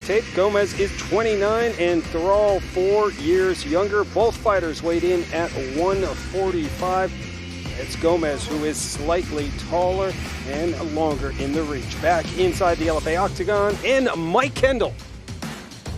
Tape. Gomes is 29 and Thrall 4 years younger. Both fighters weighed in at 145. It's Gomes who is slightly taller and longer in the reach. Back inside the LFA octagon, and Mike Kendall.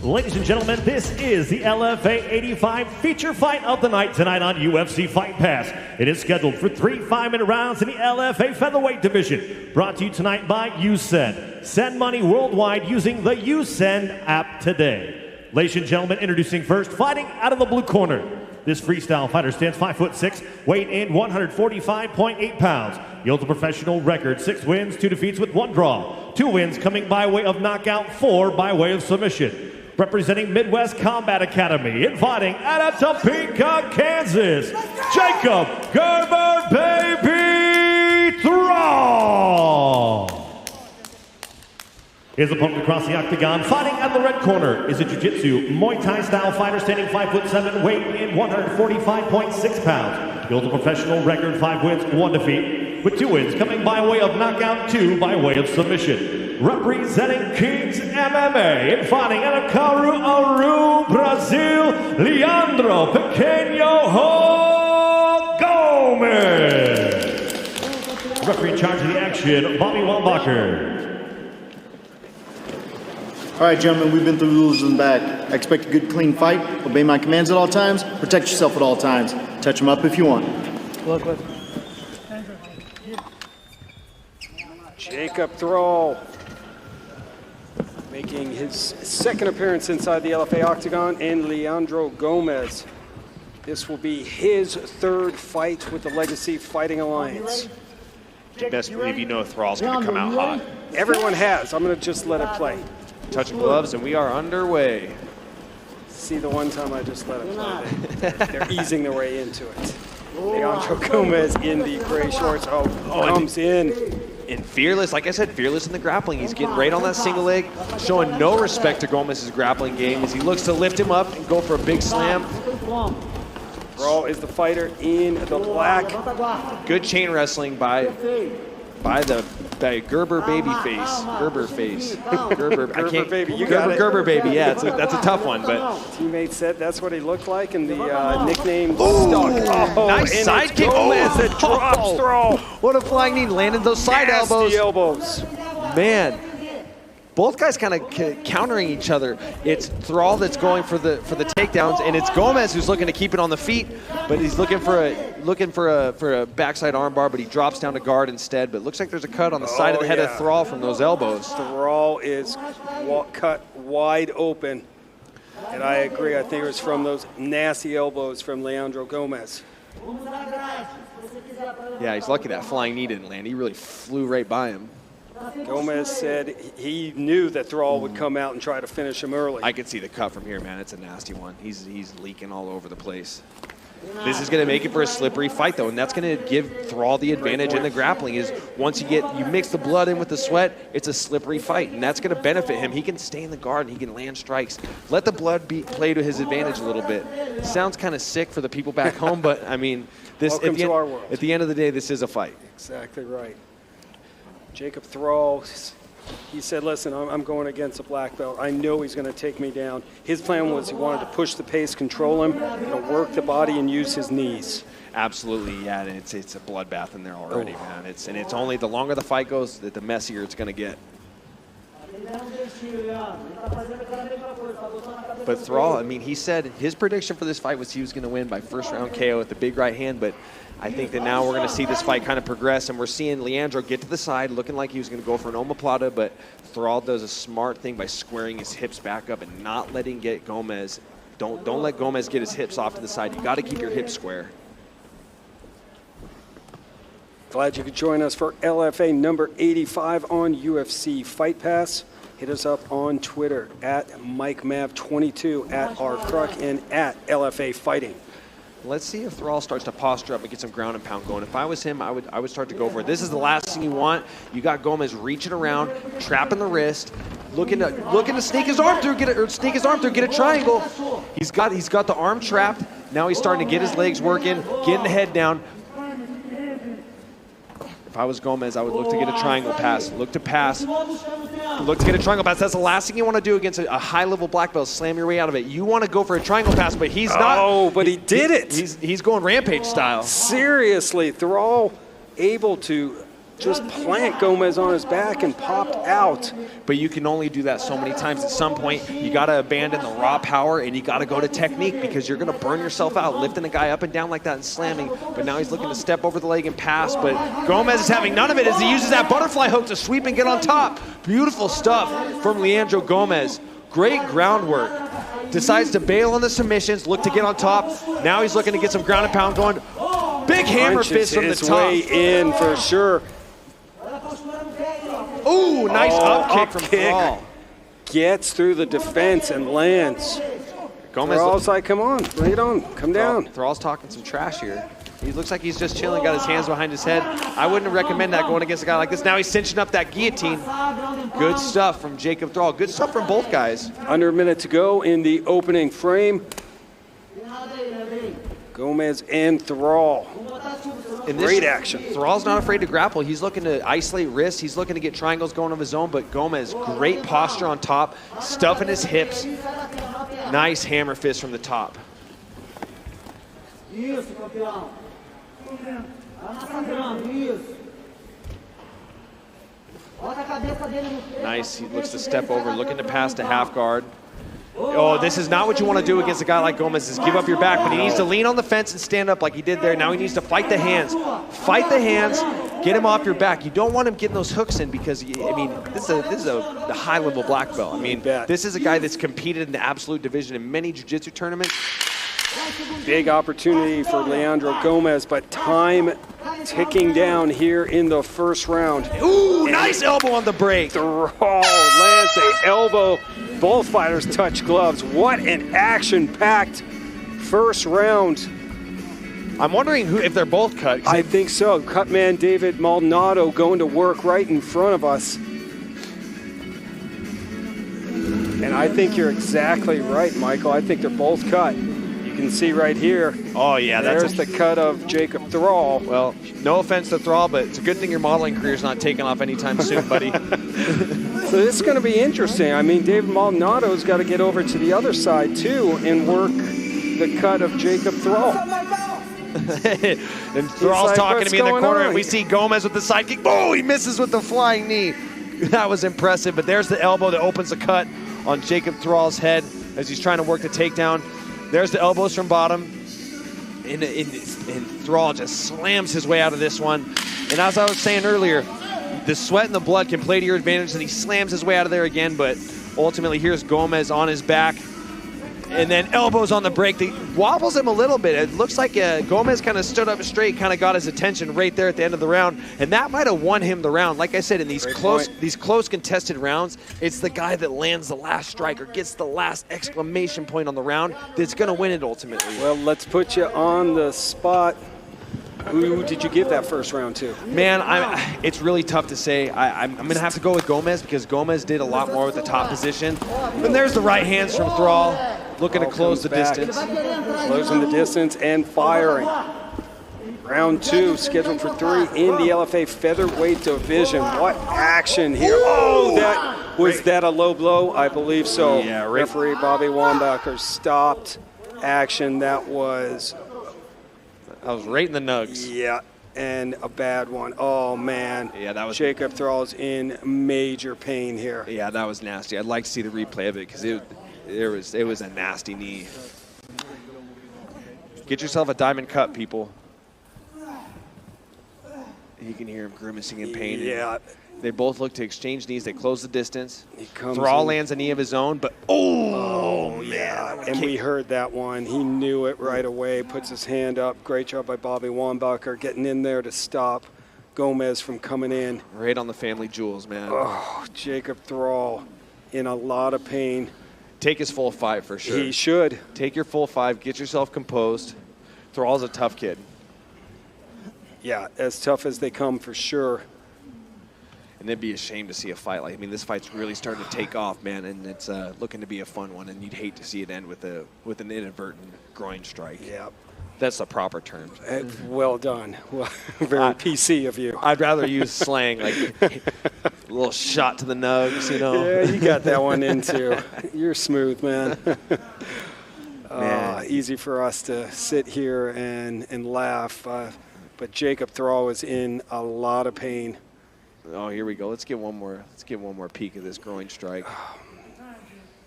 Ladies and gentlemen, this is the LFA 85 feature fight of the night tonight on UFC Fight Pass. It is scheduled for 3 5-minute rounds in the LFA featherweight division. Brought to you tonight by USend. Send money worldwide using the USend app today. Ladies and gentlemen, introducing first, fighting out of the blue corner. This freestyle fighter stands 5'6", weighed in 145.8 pounds. He holds a professional record, 6 wins, 2 defeats with 1 draw. 2 wins coming by way of knockout, 4 by way of submission. Representing Midwest Combat Academy and fighting out of Topeka, Kansas, Jacob Gerber Baby Thrall. His opponent across the octagon, fighting out of the red corner, is a jiu-jitsu Muay Thai style fighter standing 5'7", weighing in 145.6 pounds. He holds a professional record, 5 wins, 1 defeat, with 2 wins coming by way of knockout, 2 by way of submission. Representing Kings MMA and fighting out of Caruaru, Brazil, Leandro Pequeno Gomes. Referee in charge of the action, Bobby Wambacher. All right, gentlemen, we've been through the rules in the back. I expect a good, clean fight. Obey my commands at all times. Protect yourself at all times. Touch them up if you want. Look. Jacob Thrall making his second appearance inside the LFA octagon, and Leandro Gomes. This will be his 3rd fight with the Legacy Fighting Alliance. You best believe you know Thrall's going to come out hot. Everyone has. I'm going to just let it play. Touching gloves, and we are underway. See, the one time I just let it play, they're easing their way into it. Leandro Gomes in the gray shorts. Comes in. And fearless, like I said, fearless in the grappling. He's getting right on that single leg, showing no respect to Gomez's grappling game as he looks to lift him up and go for a big slam. Thrall is the fighter in the black. Good chain wrestling by Gerber baby face. Gerber face. Gerber baby. You got it. Gerber baby. Yeah, that's a tough one, but teammate said that's what he looked like, and the nickname stuck. Nice side kick. Gomez that drops Thrall. What a flying knee! Landed those side elbows. Man, both guys kind of countering each other. It's Thrall that's going for the takedowns, and it's Gomes who's looking to keep it on the feet, but he's looking for a backside armbar, but he drops down to guard instead. But it looks like there's a cut on the side of the head of Thrall from those elbows. Thrall is cut wide open, and I agree. I think it was from those nasty elbows from Leandro Gomes. Yeah, he's lucky that flying knee didn't land. He really flew right by him. Gomez said he knew that Thrall would come out and try to finish him early. I could see the cut from here, man. It's a nasty one. He's leaking all over the place. This is going to make it for a slippery fight, though, and that's going to give Thrall the advantage in the grappling. Is once you mix the blood in with the sweat, it's a slippery fight, and that's going to benefit him. He can stay in the guard and he can land strikes. Let the blood play to his advantage a little bit. Sounds kind of sick for the people back home, but I mean, Welcome to our world. At the end of the day, this is a fight. Exactly right. Jacob Thrall, he said, listen, I'm going against a black belt. I know he's going to take me down. His plan was he wanted to push the pace, control him, and work the body and use his knees. Absolutely, yeah, and it's a bloodbath in there already, man. It's only the longer the fight goes, the messier it's going to get. But Thrall, I mean, he said his prediction for this fight was he was going to win by 1st round KO with the big right hand, but I think that now we're going to see this fight kind of progress, and we're seeing Leandro get to the side, looking like he was going to go for an omoplata, but Thrall does a smart thing by squaring his hips back up and not letting Gomez. Don't let Gomez get his hips off to the side. You got to keep your hips square. Glad you could join us for LFA number 85 on UFC Fight Pass. Hit us up on Twitter at MikeMav22, at RCruck, and at LFA Fighting. Let's see if Thrall starts to posture up and get some ground and pound going. If I was him, I would start to go for it. This is the last thing you want. You got Gomez reaching around, trapping the wrist, looking to sneak his arm through, get a triangle. He's got the arm trapped. Now he's starting to get his legs working, getting the head down. If I was Gomez, I would look to get a triangle pass. Look to pass. Look to get a triangle pass. That's the last thing you want to do against a high-level black belt. Slam your way out of it. You want to go for a triangle pass, but he's not. Oh, but he did it. He's going rampage style. Seriously, Thrall able to just plant Gomez on his back and popped out. But you can only do that so many times. At some point, you got to abandon the raw power and you got to go to technique because you're going to burn yourself out lifting a guy up and down like that and slamming. But now he's looking to step over the leg and pass. But Gomez is having none of it as he uses that butterfly hook to sweep and get on top. Beautiful stuff from Leandro Gomes. Great groundwork. Decides to bail on the submissions, look to get on top. Now he's looking to get some ground and pound going. Big hammer fist from the top. Way in for sure. Ooh, nice up kick from Thrall. Gets through the defense and lands. Thrall's like, come on, bring it on, come down. Thrall's talking some trash here. He looks like he's just chilling, got his hands behind his head. I wouldn't recommend that going against a guy like this. Now he's cinching up that guillotine. Good stuff from Jacob Thrall. Good stuff from both guys. Under a minute to go in the opening frame. Gomez and Thrall. Great action. Thrall's not afraid to grapple. He's looking to isolate wrists. He's looking to get triangles going of his own, but Gomez, great posture on top, stuffing his hips. Nice hammer fist from the top. Nice, he looks to step over, looking to pass to half guard. Oh, this is not what you want to do against a guy like Gomez, is give up your back, but he needs to lean on the fence and stand up like he did there. Now he needs to fight the hands. Fight the hands, get him off your back. You don't want him getting those hooks in because, I mean, this is a high-level black belt. I mean, this is a guy that's competed in the absolute division in many jiu-jitsu tournaments. Big opportunity for Leandro Gomes, but time ticking down here in the first round. Ooh, nice elbow on the break. Thrall lands the elbow. Both fighters touch gloves. What an action-packed first round. I'm wondering if they're both cut. I think so. Cutman David Maldonado going to work right in front of us. And I think you're exactly right, Michael. I think they're both cut. You can see right here. Oh, yeah. There's the cut of Jacob Thrall. Well, no offense to Thrall, but it's a good thing your modeling career's not taking off anytime soon, buddy. So this is going to be interesting. I mean, David Maldonado's got to get over to the other side, too, and work the cut of Jacob Thrall. And Thrall's talking to me in the corner, and we see Gomez with the side kick. Oh, he misses with the flying knee. That was impressive, but there's the elbow that opens the cut on Jacob Thrall's head as he's trying to work the takedown. There's the elbows from bottom, and Thrall just slams his way out of this one. And as I was saying earlier, the sweat and the blood can play to your advantage, and he slams his way out of there again, but ultimately here's Gomez on his back. And then elbows on the break. They wobbles him a little bit. It looks like Gomez kind of stood up straight, kind of got his attention right there at the end of the round, and that might have won him the round. Like I said, in these close contested rounds, it's the guy that lands the last strike or gets the last exclamation point on the round that's going to win it ultimately. Well, let's put you on the spot. Who did you give that first round to? Man, it's really tough to say. I'm going to have to go with Gomez because Gomez did a lot more with the top position. And there's the right hands from Thrall, looking to close the distance. Closing the distance and firing. Round 2 scheduled for 3 in the LFA featherweight division. What action here. Oh, was that a low blow? I believe so. Yeah, referee Bobby Wambacher stopped action. That was right in the nugs. Yeah, and a bad one. Oh, man. Yeah, that was... Jacob Thrall's in major pain here. Yeah, that was nasty. I'd like to see the replay of it because it was a nasty knee. Get yourself a diamond cut, people. You can hear him grimacing in pain. Yeah. They both look to exchange knees. They close the distance. Thrall lands a knee of his own, but man. And we heard that one. He knew it right away, puts his hand up. Great job by Bobby Wambacher getting in there to stop Gomez from coming in. Right on the family jewels, man. Oh, Jacob Thrall in a lot of pain. Take his full 5 for sure. He should. Take your full 5. Get yourself composed. Thrall's a tough kid. Yeah, as tough as they come for sure. And it'd be a shame to see a fight like, I mean, this fight's really starting to take off, man, and it's looking to be a fun one, and you'd hate to see it end with an inadvertent groin strike. Yeah. That's the proper term. Well done. Well, very PC of you. I'd rather use slang, like a little shot to the nugs, you know. Yeah, you got that one in too. You're smooth, man. Easy for us to sit here and laugh. But Jacob Thrall is in a lot of pain. Oh, here we go. Let's get one more peek of this groin strike.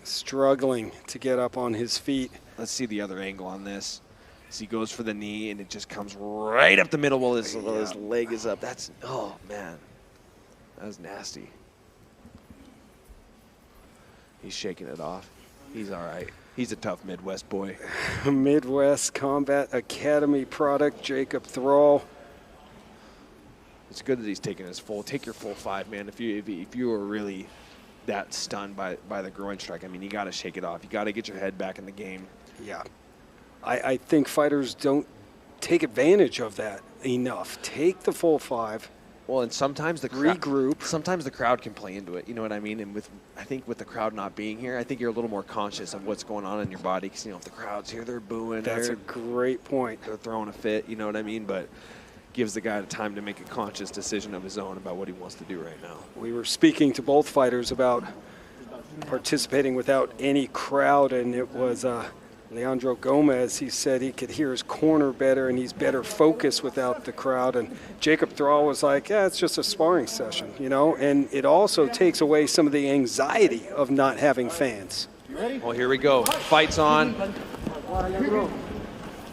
Struggling to get up on his feet. Let's see the other angle on this. As he goes for the knee, and it just comes right up the middle while his leg is up. That's, oh, man. That was nasty. He's shaking it off. He's all right. He's a tough Midwest boy. Midwest Combat Academy product, Jacob Thrall. It's good that he's taking his full. Take your full 5, man. If you are really that stunned by the groin strike, I mean, you got to shake it off. You got to get your head back in the game. Yeah. I think fighters don't take advantage of that enough. Take the full 5. Well, and sometimes regroup. Sometimes the crowd can play into it. You know what I mean? And I think with the crowd not being here, I think you're a little more conscious of what's going on in your body. Because, you know, if the crowd's here, they're booing. That's a great point. They're throwing a fit. You know what I mean? But gives the guy the time to make a conscious decision of his own about what he wants to do right now. We were speaking to both fighters about participating without any crowd, and it was Leandro Gomes. He said he could hear his corner better and he's better focused without the crowd. And Jacob Thrall was like, yeah, it's just a sparring session, you know, and it also takes away some of the anxiety of not having fans. Well, here we go. Fight's on.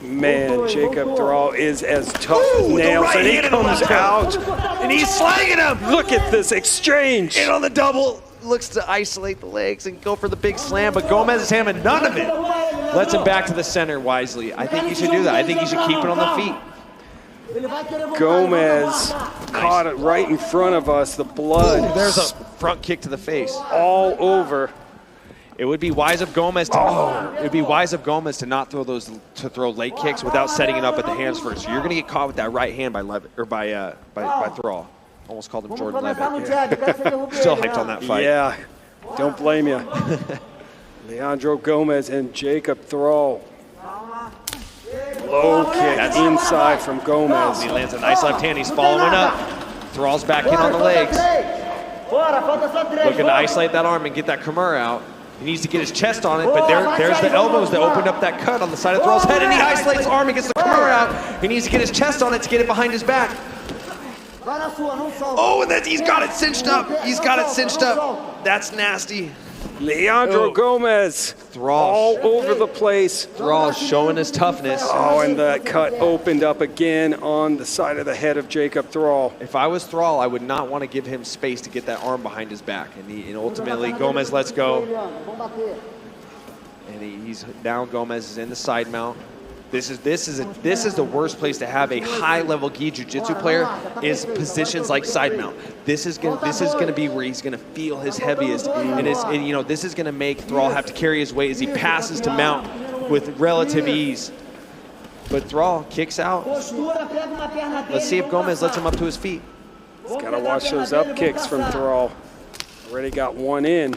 Man, Jacob Thrall is as tough as nails, and he comes out, and he's slanging him. Look at this exchange. And on the double, looks to isolate the legs and go for the big slam, but Gomes is having none of it. Lets him back to the center wisely. I think he should do that. I think he should keep it on the feet. Gomez caught it right in front of us. The blood. There's a front kick to the face. All over. It would be wise of Gomes to it would be wise of Gomes to not throw throw leg kicks without setting it up at the hands first. So you're going to get caught with that right hand by Thrall. Almost called him Jordan Levitt. Yeah. Still hyped on that fight. Yeah, don't blame you. Leandro Gomes and Jacob Thrall. Low kick inside from Gomez. He lands a nice left hand. He's following up. Thrall's back in on the legs. Looking to isolate that arm and get that Kimura out. He needs to get his chest on it, but there's the elbows that opened up that cut on the side of Thrall's head, and he isolates the arm and gets the Kimura out. He needs to get his chest on it to get it behind his back. Oh, and then he's got it cinched up. He's got it cinched up. That's nasty. Leandro Gomez, Thrall all over the place. Thrall showing his toughness. Oh, and that cut opened up again on the side of the head of Jacob Thrall. If I was Thrall, I would not want to give him space to get that arm behind his back. And ultimately, Gomez lets go. And he's down. Gomez is in the side mount. This is the worst place to have a high-level gi jiu-jitsu player is positions like side mount. This is gonna be where he's gonna feel his heaviest, and this is gonna make Thrall have to carry his weight as he passes to mount with relative ease. But Thrall kicks out. Let's see if Gomez lets him up to his feet. He's gotta watch those up kicks from Thrall. Already got one in.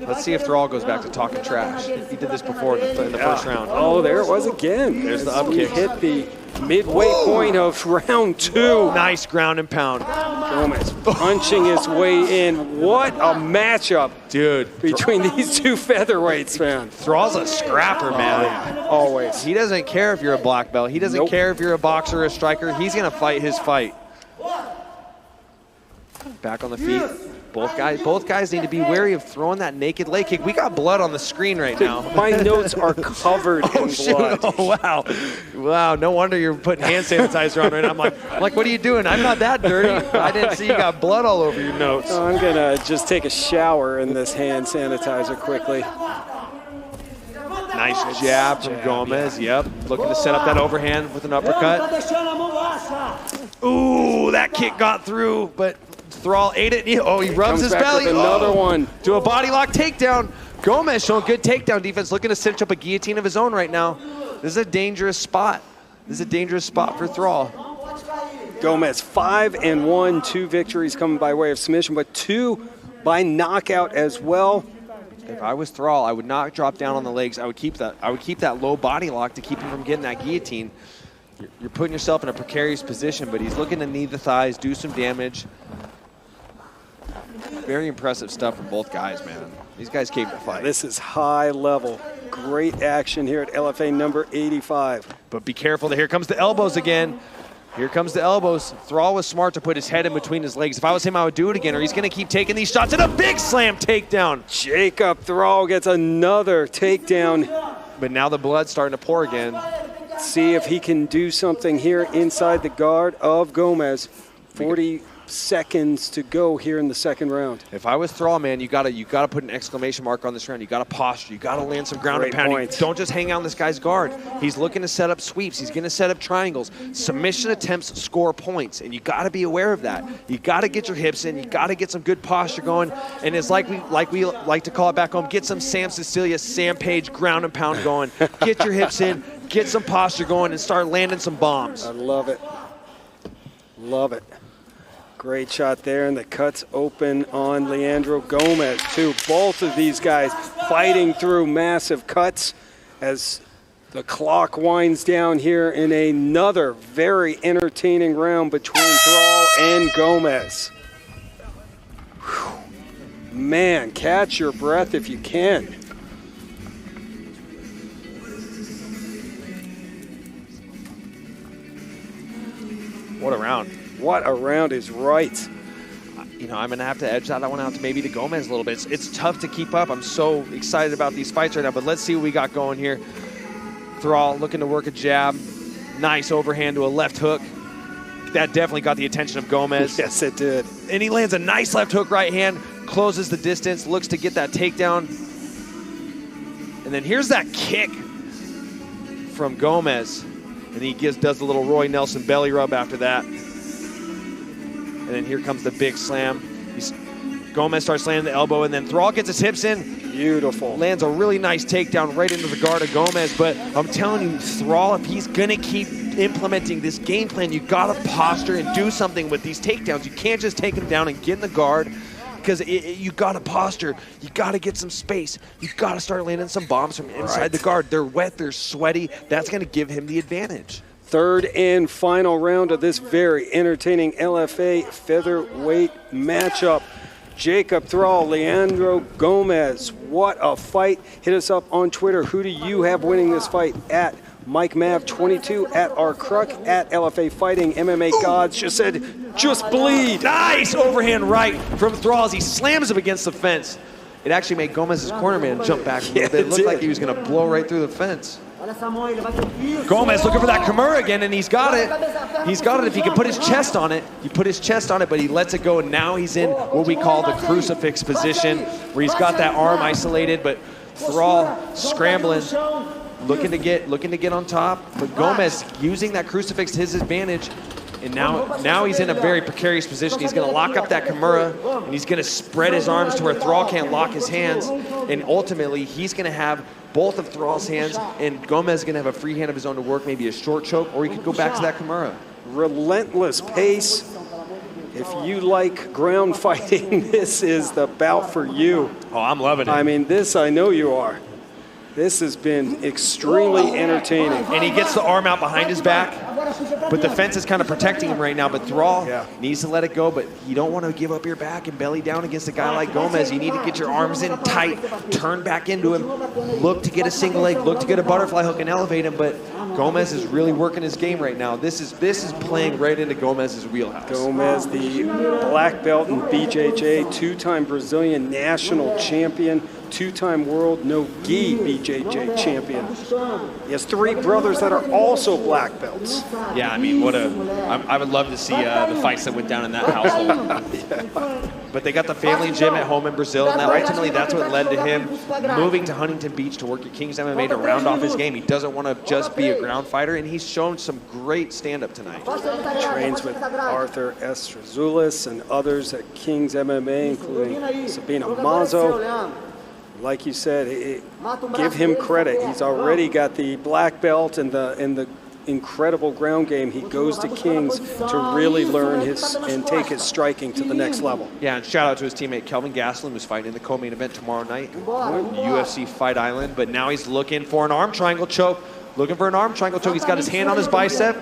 Let's see if Thrall goes back to talking trash. He did this before in the first round. Oh, there it was again. There's the up kick. kick. Hit the midway point of round 2. Nice ground and pound. Gomez punching his way in. What a matchup, dude, between these two featherweights, man. Thrall's a scrapper, man. Always. He doesn't care if you're a black belt. He doesn't care if you're a boxer or a striker. He's going to fight his fight. Back on the feet. Both guys need to be wary of throwing that naked leg kick. We got blood on the screen right now. My notes are covered in blood. Oh, wow. Wow, no wonder you're putting hand sanitizer on right now. I'm like, what are you doing? I'm not that dirty. I didn't see you got blood all over your notes. Oh, I'm going to just take a shower in this hand sanitizer quickly. Nice jab from Gomez. Yep. Looking to set up that overhand with an uppercut. Ooh, that kick got through, but Thrall ate it. He rubs his belly. Another one. To a body lock takedown. Gomez showing good takedown defense, looking to cinch up a guillotine of his own right now. This is a dangerous spot. This is a dangerous spot for Thrall. Gomez 5-1, 2 victories coming by way of submission, but 2 by knockout as well. If I was Thrall, I would not drop down on the legs. I would keep that low body lock to keep him from getting that guillotine. You're putting yourself in a precarious position, but he's looking to knee the thighs, do some damage. Very impressive stuff from both guys, man. These guys came to fight. This is high level. Great action here at LFA number 85. But be careful. Here comes the elbows again. Here comes the elbows. Thrall was smart to put his head in between his legs. If I was him, I would do it again, or he's going to keep taking these shots. And a big slam takedown. Jacob Thrall gets another takedown. But now the blood's starting to pour again. See if he can do something here inside the guard of Gomez. 40 seconds to go here in the second round. If I was Thrall, man, you gotta put an exclamation mark on this round. You gotta posture. You gotta land some ground and pound. Don't just hang out on this guy's guard. He's looking to set up sweeps. He's gonna set up triangles. Submission attempts score points, and you gotta be aware of that. You gotta get your hips in. You gotta get some good posture going. And it's like we like to call it back home. Get some Sam Cecilia, Sam Page ground and pound going. Get your hips in. Get some posture going and start landing some bombs. I love it. Love it. Great shot there, and the cuts open on Leandro Gomes, too. Both of these guys fighting through massive cuts as the clock winds down here in another very entertaining round between Thrall and Gomez. Whew. Man, catch your breath if you can. What a round. What a round is right. You know, I'm going to have to edge that one out to maybe the Gomez a little bit. It's tough to keep up. I'm so excited about these fights right now, but let's see what we got going here. Thrall looking to work a jab. Nice overhand to a left hook. That definitely got the attention of Gomez. Yes, it did. And he lands a nice left hook right hand, closes the distance, looks to get that takedown. And then here's that kick from Gomez. And he does the little Roy Nelson belly rub after that. And then here comes the big slam. Gomez starts landing the elbow, and then Thrall gets his hips in. Beautiful. Lands a really nice takedown right into the guard of Gomez. But I'm telling you, Thrall, if he's going to keep implementing this game plan, you got to posture and do something with these takedowns. You can't just take him down and get in the guard, because you got to posture. You got to get some space. You got to start landing some bombs from inside the guard. They're wet. They're sweaty. That's going to give him the advantage. Third and final round of this very entertaining LFA featherweight matchup. Jacob Thrall, Leandro Gomez. What a fight. Hit us up on Twitter. Who do you have winning this fight? At MikeMav22, at RCruck, at LFA Fighting. MMA Gods just said, just bleed. Nice overhand right from Thrall as he slams him against the fence. It actually made Gomez's cornerman jump back a little bit. It looked like he was going to blow right through the fence. Gomez looking for that Kimura again, and he's got it. He's got it if he can put his chest on it. You put his chest on it, but he lets it go, and now he's in what we call the crucifix position, where he's got that arm isolated, but Thrall scrambling, looking to get on top. But Gomez using that crucifix to his advantage. And now he's in a very precarious position. He's going to lock up that Kimura, and he's going to spread his arms to where Thrall can't lock his hands. And ultimately, he's going to have both of Thrall's hands, and Gomez is going to have a free hand of his own to work maybe a short choke, or he could go back to that Kimura. Relentless pace. If you like ground fighting, this is the bout for you. Oh, I'm loving it. I mean, this I know you are. This has been extremely entertaining. And he gets the arm out behind his back, but the fence is kind of protecting him right now. But Thrall needs to let it go, but you don't want to give up your back and belly down against a guy like Gomez. You need to get your arms in tight, turn back into him, look to get a single leg, look to get a butterfly hook and elevate him. But Gomez is really working his game right now. This is playing right into Gomez's wheelhouse. Gomez, the black belt in BJJ, two-time Brazilian national champion, two-time world no-gi BJJ champion. He has three brothers that are also black belts. Yeah, I mean, I would love to see the fights that went down in that household. But they got the family gym at home in Brazil, and ultimately that's what led to him moving to Huntington Beach to work at King's MMA to round off his game. He doesn't want to just be a ground fighter, and he's shown some great stand-up tonight. Trains with Arthur Estrazulis and others at King's MMA, including Sabina Mazo. Like you said, give him credit. He's already got the black belt and the incredible ground game, he goes to Kings to really learn his and take his striking to the next level. Yeah, and shout out to his teammate Kelvin Gastelum, who's fighting in the co-main event tomorrow night, UFC Fight Island. But now he's looking for an arm triangle choke. Looking for an arm triangle choke. He's got his hand on his bicep.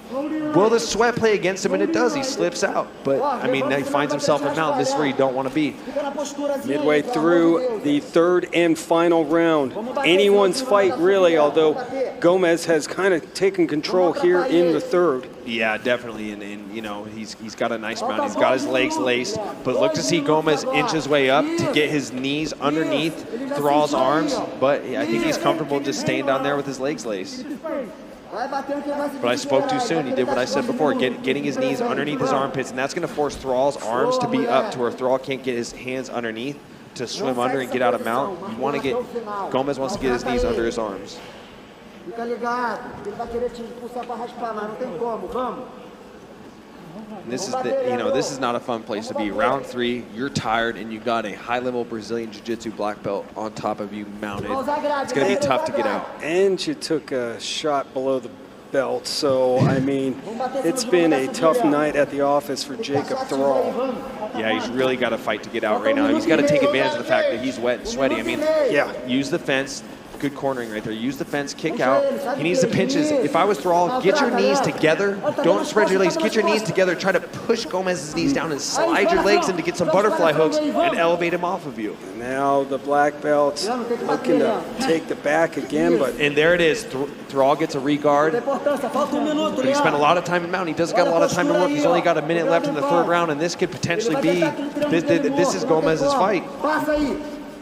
Will the sweat play against him? And it does. He slips out. But, I mean, now he finds himself in mount. This is where you don't want to be. Midway through the third and final round. Anyone's fight, really, although Gomes has kind of taken control here in the third. Yeah, definitely. And you know, he's got a nice mount. He's got his legs laced. But look to see Gomes inch his way up to get his knees underneath Thrall's arms. But I think he's comfortable just staying down there with his legs laced. But I spoke too soon. He did what I said before, getting his knees underneath his armpits, and that's going to force Thrall's arms to be up to where Thrall can't get his hands underneath to swim under and get out of mount. You want to get, Gomes wants to get his knees under his arms. And this is this is not a fun place to be. Round 3, you're tired, and you got a high-level Brazilian Jiu-Jitsu black belt on top of you mounted. It's going to be tough to get out. And you took a shot below the belt, so I mean, it's been a tough night at the office for Jacob Thrall. Yeah, he's really got to fight to get out right now. He's got to take advantage of the fact that he's wet and sweaty. I mean, yeah, use the fence. Good cornering right there. Use the fence, kick out. He needs to pinch his. If I was Thrall, get your knees together. Don't spread your legs. Get your knees together. Try to push Gomez's knees down and slide your legs in to get some butterfly hooks and elevate him off of you. Now the black belt's looking to take the back again, but... And there it is. Thrall gets a regard. But he spent a lot of time in mount. He doesn't got a lot of time to work. He's only got a minute left in the third round, and this could potentially be... This is Gomez's fight.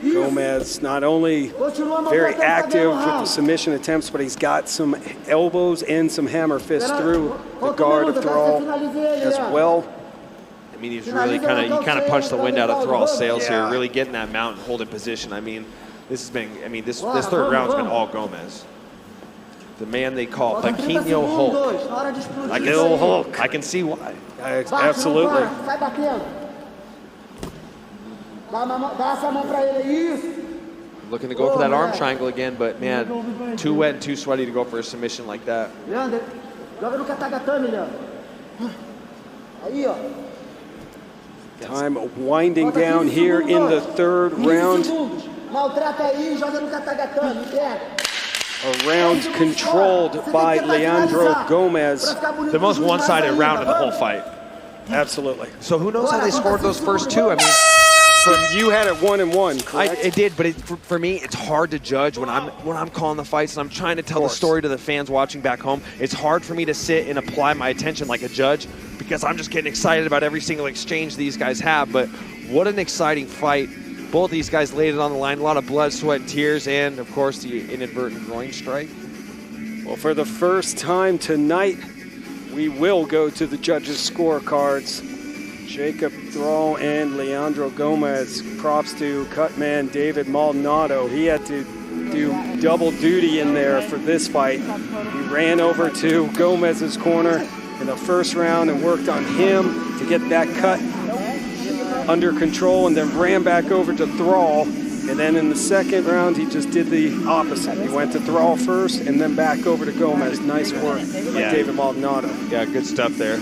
Gomes not only very active with the submission attempts, but he's got some elbows and some hammer fists through the guard of Thrall as well. I mean, he's really kind of punched the wind out of Thrall's sails here, really getting that mount and holding position. I mean, this has been, this third round's been all Gomez. The man they call Pequeno Hullk. Like Ill Hullk. I can see why. Absolutely. Looking to go for that arm triangle again, but man, too wet and too sweaty to go for a submission like that. Time winding down here in the third round. A round controlled by Leandro Gomes. The most one-sided round of the whole fight. Absolutely. So who knows how they scored those first two? I mean, you had it 1-1, correct? It did, but for me, it's hard to judge when I'm calling the fights and I'm trying to tell the story to the fans watching back home. It's hard for me to sit and apply my attention like a judge because I'm just getting excited about every single exchange these guys have. But what an exciting fight. Both these guys laid it on the line. A lot of blood, sweat, and tears, and, of course, the inadvertent groin strike. Well, for the first time tonight, we will go to the judges' scorecards. Jacob Thrall and Leandro Gomes. Props to cutman David Maldonado. He had to do double duty in there for this fight. He ran over to Gomez's corner in the first round and worked on him to get that cut under control, and then ran back over to Thrall. And then in the second round, he just did the opposite. He went to Thrall first and then back over to Gomez. Nice work by David Maldonado. Yeah, good stuff there.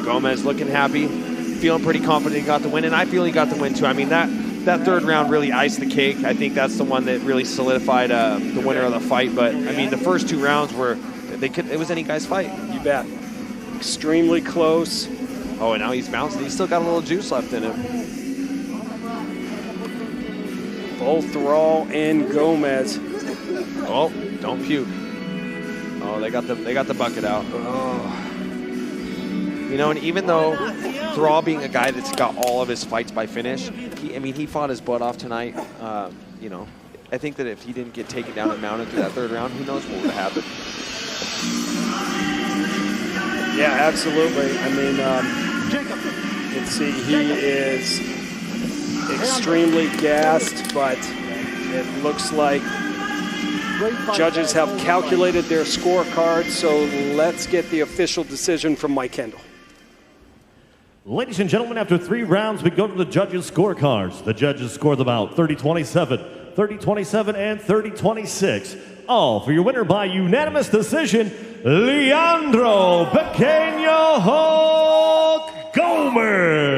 Gomez looking happy, feeling pretty confident he got the win, and I feel he got the win too. I mean, that third round really iced the cake. I think that's the one that really solidified the winner of the fight. But I mean, the first two rounds it was any guy's fight. You bet. Extremely close. Oh, and now he's bouncing. He's still got a little juice left in him. Both Thrall and Gomez. Oh, don't puke. Oh, they got the bucket out. Oh. And even though Thrall being a guy that's got all of his fights by finish, he fought his butt off tonight. I think that if he didn't get taken down and mounted through that third round, who knows what would have happened. Yeah, absolutely. I mean, you can see he is extremely gassed, but it looks like judges have calculated their scorecard, so let's get the official decision from Mike Kendall. Ladies and gentlemen, after 3 rounds, we go to the judges' scorecards. The judges score the bout 30-27, 30-27, and 30-26. all for your winner by unanimous decision, Leandro Pequeno Hullk Gomes.